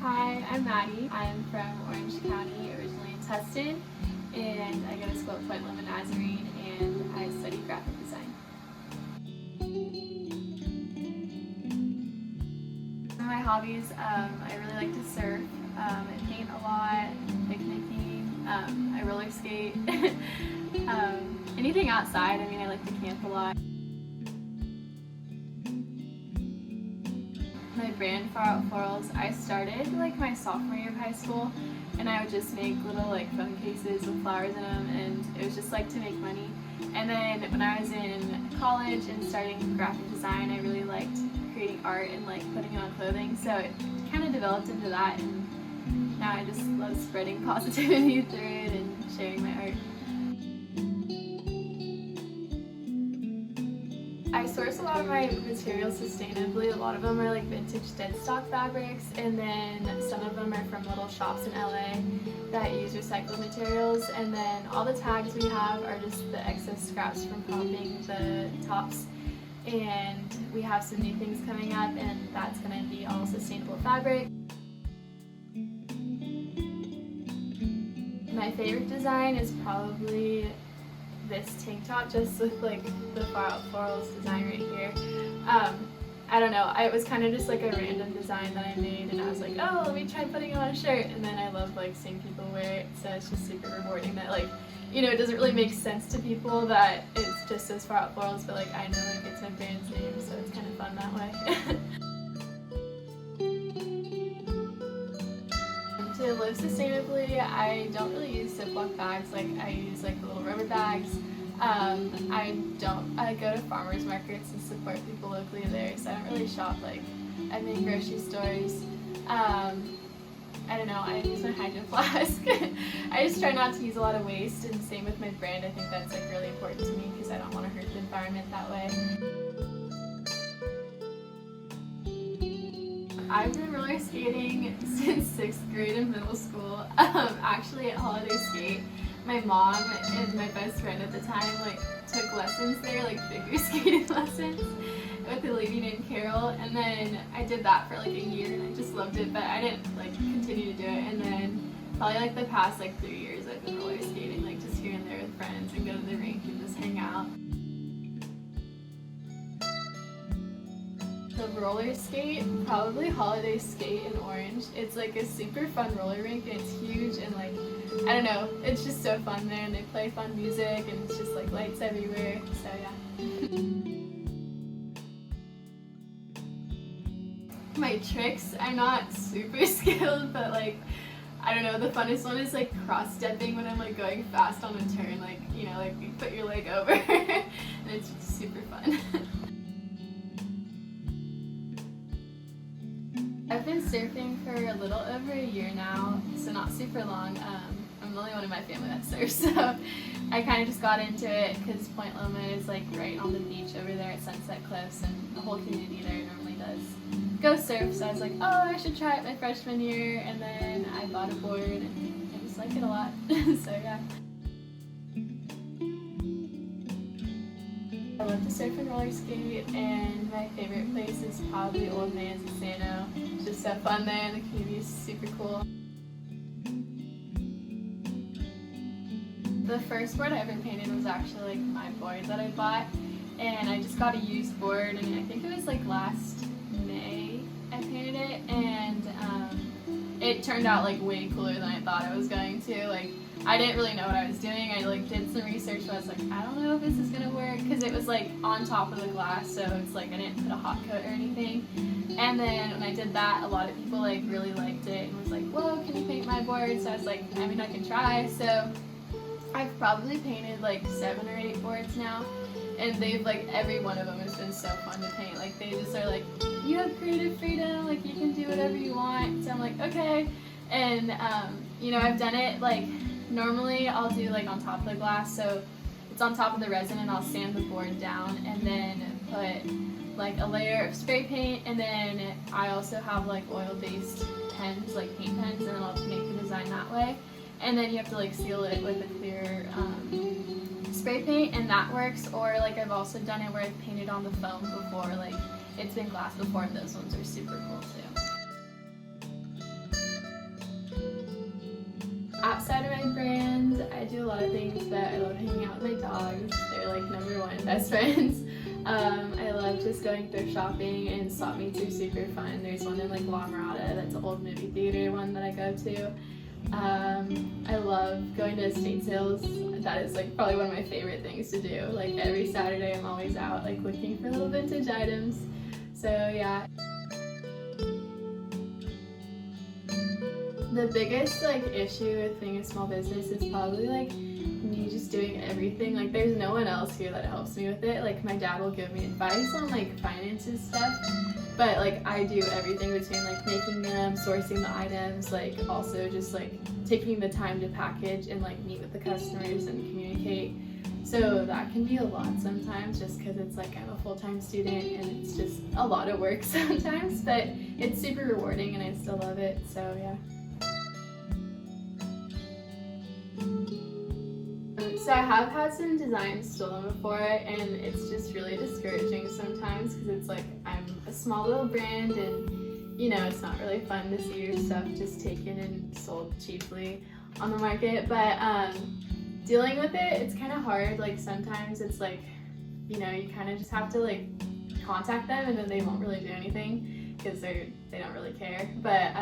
Hi, I'm Maddie. I'm from Orange County, originally in Tustin, and I go to school at Point Loma Nazarene, and I study graphic design. My hobbies, I really like to surf, I paint a lot, picnicking, I roller skate, anything outside. I mean, I like to camp a lot. My brand, Far Out Florals, I started like my sophomore year of high school, and I would just make little like phone cases with flowers in them, and it was just like to make money. And then when I was in college and starting graphic design, I really liked creating art and like putting it on clothing, so it kind of developed into that, and now I just love spreading positivity through it and sharing my art. I source a lot of my materials sustainably. A lot of them are like vintage dead stock fabrics, and then some of them are from little shops in LA that use recycled materials, and then all the tags we have are just the excess scraps from popping the tops. And we have some new things coming up, and that's going to be all sustainable fabric. My favorite design is probably this tank top, just with like the Far Out Florals design right here. I don't know, it was kind of just like a random design that I made, and I was like, oh, let me try putting it on a shirt, and then I love like seeing people wear it, so it's just super rewarding that, like, you know, it doesn't really make sense to people that it's just as Far Out Florals, but like I know like it's my brand's name, so it's kind of fun that way. To live sustainably, I don't really use Ziploc bags. Like I use like little rubber bags. I go to farmers markets and support people locally there, so I don't really shop like at main grocery stores. I don't know, I use my hydro flask. I just try not to use a lot of waste, and same with my brand. I think that's like really important to me because I don't want to hurt the environment that way. I've been roller skating since 6th grade in middle school. Actually at Holiday Skate, my mom and my best friend at the time like took lessons there, like figure skating lessons with a lady named Carol, and then I did that for like a year and I just loved it, but I didn't like continue to do it. And then probably like the past like 3 years I've been roller skating, like just here and there with friends and go to the rink and just hang out. The roller skate, probably Holiday Skate in Orange. It's like a super fun roller rink, and it's huge, and like, I don't know, it's just so fun there, and they play fun music, and it's just like lights everywhere, so yeah. My tricks, I'm not super skilled, but like, I don't know, the funnest one is like cross-stepping when I'm like going fast on a turn, like, you know, like you put your leg over, and it's super fun. I've been surfing for a little over a year now, so not super long. I'm the only one in my family that surfs, so I kind of just got into it because Point Loma is like right on the beach over there at Sunset Cliffs, and the whole community there normally does go surf, so I was like, oh, I should try it my freshman year, and then I bought a board, and I just like it a lot, so yeah. I love to surf and roller skate, and my favorite place is probably Old Manzano. It's just so fun there, and the community is super cool. The first board I ever painted was actually like my board that I bought, and I just got a used board, and I think it was like last May I painted it, and it turned out like way cooler than I thought it was going to. Like, I didn't really know what I was doing. I like did some research, but I was like, I don't know if this is gonna work, because it was like on top of the glass, so it's like I didn't put a hot coat or anything. And then when I did that, a lot of people like really liked it and was like, whoa, can you paint my board? So I was like, I mean, I can try. So I've probably painted like 7 or 8 boards now, and they've like, every one of them has been so fun to paint. Like, they just are like, you have creative freedom, like you can do whatever you want. So I'm like, okay. And you know, I've done it like, normally I'll do like on top of the glass, so it's on top of the resin, and I'll sand the board down and then put like a layer of spray paint, and then I also have like oil-based pens, like paint pens, and then I'll make the design that way. And then you have to like seal it with a clear spray paint, and that works. Or like I've also done it where I've painted on the foam before, like it's been glass before, and those ones are super cool too. outside of my brand, I do a lot of things, but I love hanging out with my dogs. They're like #1 best friends. I love just going thrift shopping, and swap meets are super fun. There's one in like La Mirada, that's an old movie theater one that I go to. I love going to estate sales. That is like probably one of my favorite things to do. Like every Saturday I'm always out like looking for little vintage items. So yeah. The biggest like issue with being a small business is probably like me just doing everything. Like there's no one else here that helps me with it. Like my dad will give me advice on like finances stuff, but like I do everything between like making them, sourcing the items, like also just like taking the time to package and like meet with the customers and communicate. So that can be a lot sometimes, just because it's like I'm a full-time student and it's just a lot of work sometimes, but it's super rewarding and I still love it, so yeah. So I have had some designs stolen before, and it's just really discouraging sometimes because it's like I'm a small little brand and you know it's not really fun to see your stuff just taken and sold cheaply on the market, but dealing with it, it's kind of hard. Like sometimes it's like, you know, you kind of just have to like contact them and then they won't really do anything because they don't really care. But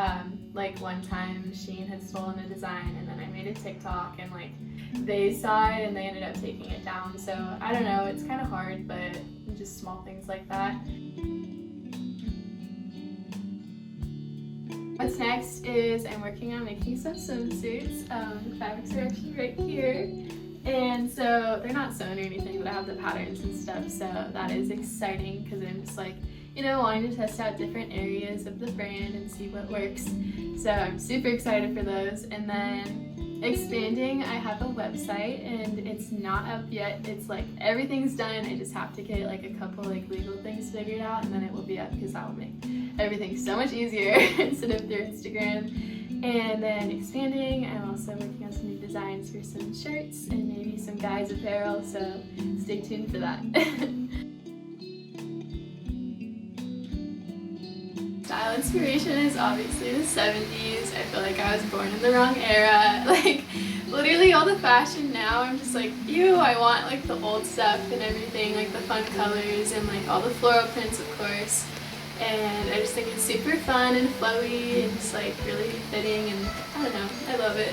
like one time Shein had stolen a design and then I made a TikTok and like they saw it and they ended up taking it down. So I don't know, it's kind of hard, but just small things like that. What's next is I'm working on making some swimsuits. The fabrics are actually right here. And so they're not sewn or anything, but I have the patterns and stuff, so that is exciting because I'm just like, you know, wanting to test out different areas of the brand and see what works. So I'm super excited for those. And then expanding, I have a website and it's not up yet. It's like everything's done. I just have to get like a couple like legal things figured out and then it will be up because that will make everything so much easier instead of through Instagram. And then expanding, I'm also working on some new designs for some shirts and maybe some guys apparel, so stay tuned for that. Style inspiration is obviously the 70s. I feel like I was born in the wrong era. Like literally all the fashion now, I'm just like, ew, I want like the old stuff and everything, like the fun colors and like all the floral prints, of course. And I just think it's super fun and flowy and just like really fitting, and I don't know, I love it.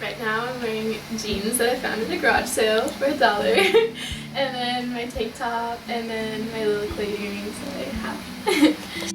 Right now I'm wearing jeans that I found at a garage sale for $1, and then my tank top, and then my little clay earrings that I have.